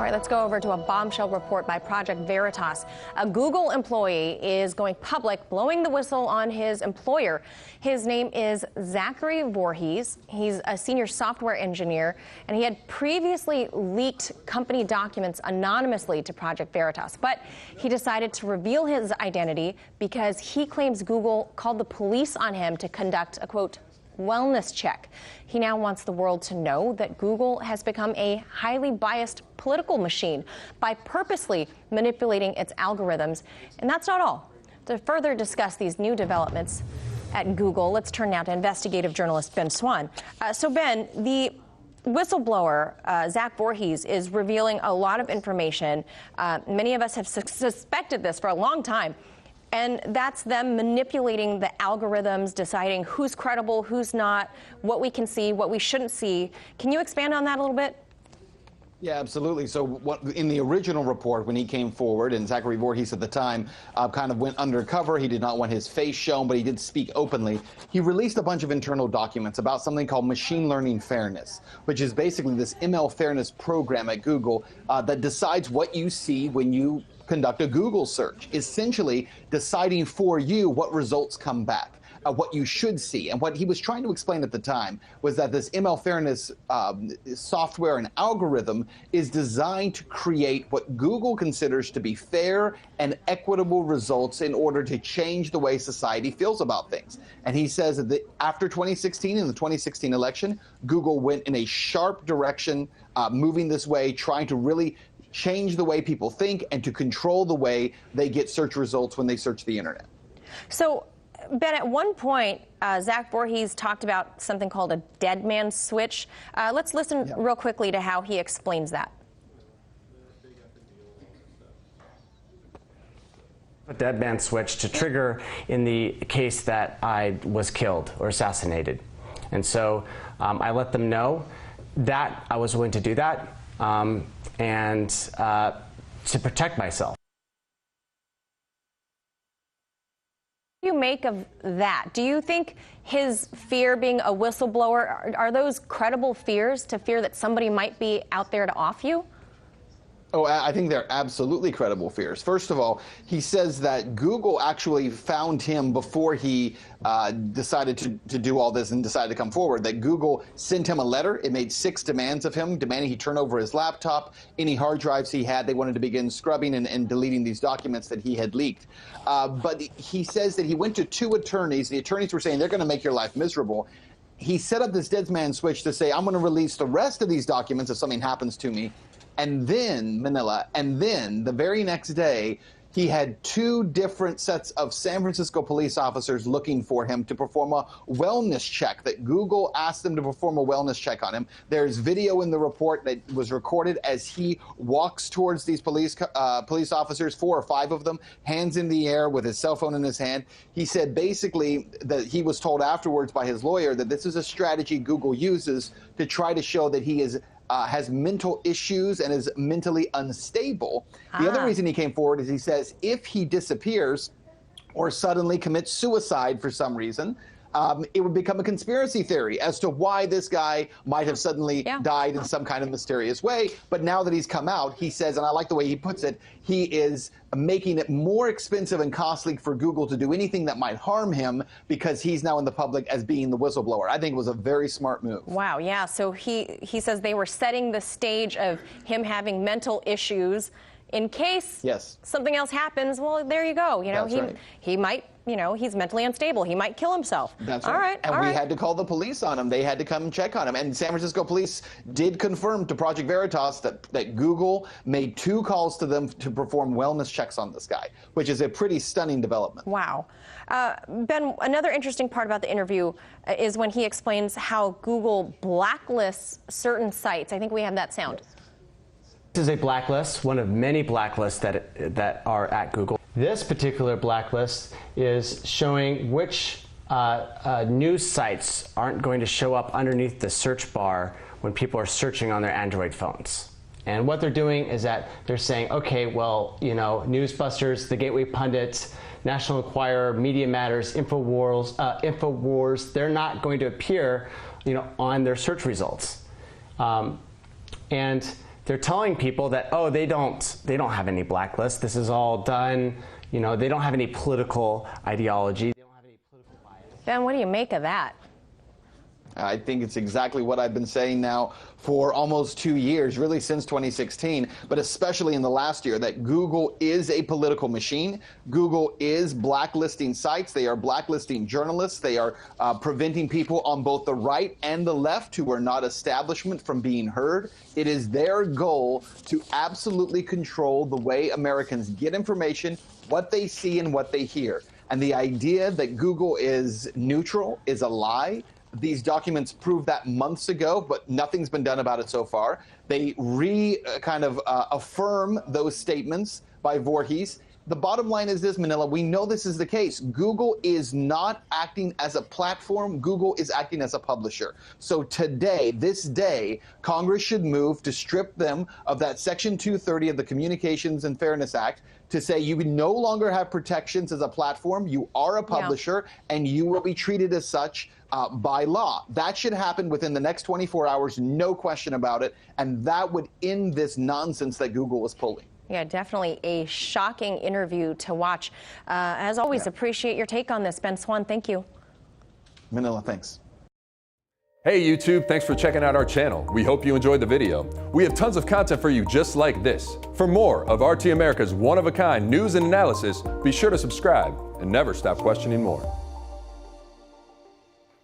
All right, let's go over to a bombshell report by Project Veritas. A Google employee is going public, blowing the whistle on his employer. His name is Zachary Voorhees. He's a senior software engineer, and he had previously leaked company documents anonymously to Project Veritas. But he decided to reveal his identity because he claims Google called the police on him to conduct a, quote, wellness check. He now wants the world to know that Google has become a highly biased political machine by purposely manipulating its algorithms. And that's not all. To further discuss these new developments at Google, let's turn now to investigative journalist Ben Swann. So Ben, the whistleblower, Zach Voorhees, is revealing a lot of information. Many of us have suspected this for a long time. And that's them manipulating the algorithms, deciding who's credible, who's not, what we can see, what we shouldn't see. Can you expand on that a little bit? Yeah, absolutely. So in the original report, when he came forward, and Zachary Voorhees at the time kind of went undercover, he did not want his face shown, but he did speak openly. He released a bunch of internal documents about something called machine learning fairness, which is basically this ML fairness program at Google that decides what you see when you conduct a Google search, essentially deciding for you what results come back, what you should see. And what he was trying to explain at the time was that this ML fairness software and algorithm is designed to create what Google considers to be fair and equitable results in order to change the way society feels about things. And he says that after 2016, in the 2016 election, Google went in a sharp direction, moving this way, trying to really change the way people think and to control the way they get search results when they search the internet. So, Ben, at one point, Zach Voorhees talked about something called a dead man switch. Let's listen real quickly to how he explains that. A dead man switch to trigger in the case that I was killed or assassinated. And so I let them know that I was willing to do that. And to protect myself. What do you make of that? Do you think his fear being a whistleblower, are those credible fears, to fear that somebody might be out there to off you? Oh, I think they're absolutely credible fears. First of all, he says that Google actually found him before he decided to do all this and decided to come forward, that Google sent him a letter. It made 6 demands of him, demanding he turn over his laptop, any hard drives he had. They wanted to begin scrubbing and deleting these documents that he had leaked. But he says that he went to 2 attorneys. The attorneys were saying they're going to make your life miserable. He set up this dead man switch to say, I'm going to release the rest of these documents if something happens to me. And then, Manila, and then the very next day, he had 2 different sets of San Francisco police officers looking for him to perform a wellness check, that Google asked them to perform a wellness check on him. There's video in the report that was recorded as he walks towards these police officers, 4 or 5 of them, hands in the air with his cell phone in his hand. He said basically that he was told afterwards by his lawyer that this is a strategy Google uses to try to show that he is has mental issues and is mentally unstable. The other reason he came forward is he says if he disappears or suddenly commits suicide for some reason, it would become a conspiracy theory as to why this guy might have suddenly died in some kind of mysterious way. But now that he's come out, he says, and I like the way he puts it, he is making it more expensive and costly for Google to do anything that might harm him because he's now in the public as being the whistleblower. I think it was a very smart move. Wow, yeah. So he says they were setting the stage of him having mental issues in case something else happens. Well, there you go. You know, he might, you know, he's mentally unstable. He might kill himself. That's right. And we had to call the police on him. They had to come and check on him. And San Francisco police did confirm to Project Veritas that Google made 2 calls to them to perform wellness checks on this guy, which is a pretty stunning development. Wow. Ben, another interesting part about the interview is when he explains how Google blacklists certain sites. I think we have that sound. This is a blacklist, one of many blacklists that are at Google. This particular blacklist is showing which news sites aren't going to show up underneath the search bar when people are searching on their Android phones. And what they're doing is that they're saying, okay, well, you know, Newsbusters, The Gateway Pundit, National Enquirer, Media Matters, InfoWars, they're not going to appear, you know, on their search results. And they're telling people that, oh, they don't have any blacklist. This is all done. You know, they don't have any political ideology. They don't have any political bias. Ben, what do you make of that? I think it's exactly what I've been saying now for almost 2 years, really since 2016, but especially in the last year, that Google is a political machine. Google is blacklisting sites. They are blacklisting journalists. They are preventing people on both the right and the left who are not establishment from being heard. It is their goal to absolutely control the way Americans get information, what they see and what they hear. And the idea that Google is neutral is a lie. These documents proved that months ago, but nothing's been done about it so far. They affirm those statements by Voorhees. The bottom line is this, Manila, we know this is the case. Google is not acting as a platform. Google is acting as a publisher. So today, this day, Congress should move to strip them of that Section 230 of the Communications and Fairness Act to say you no longer have protections as a platform. You are a publisher, and you will be treated as such by law. That should happen within the next 24 hours, no question about it, and that would end this nonsense that Google is pulling. Yeah, definitely a shocking interview to watch. As always, appreciate your take on this. Ben Swann, thank you. Manila, thanks. Hey YouTube, thanks for checking out our channel. We hope you enjoyed the video. We have tons of content for you just like this. For more of RT America's one-of-a-kind news and analysis, be sure to subscribe and never stop questioning more.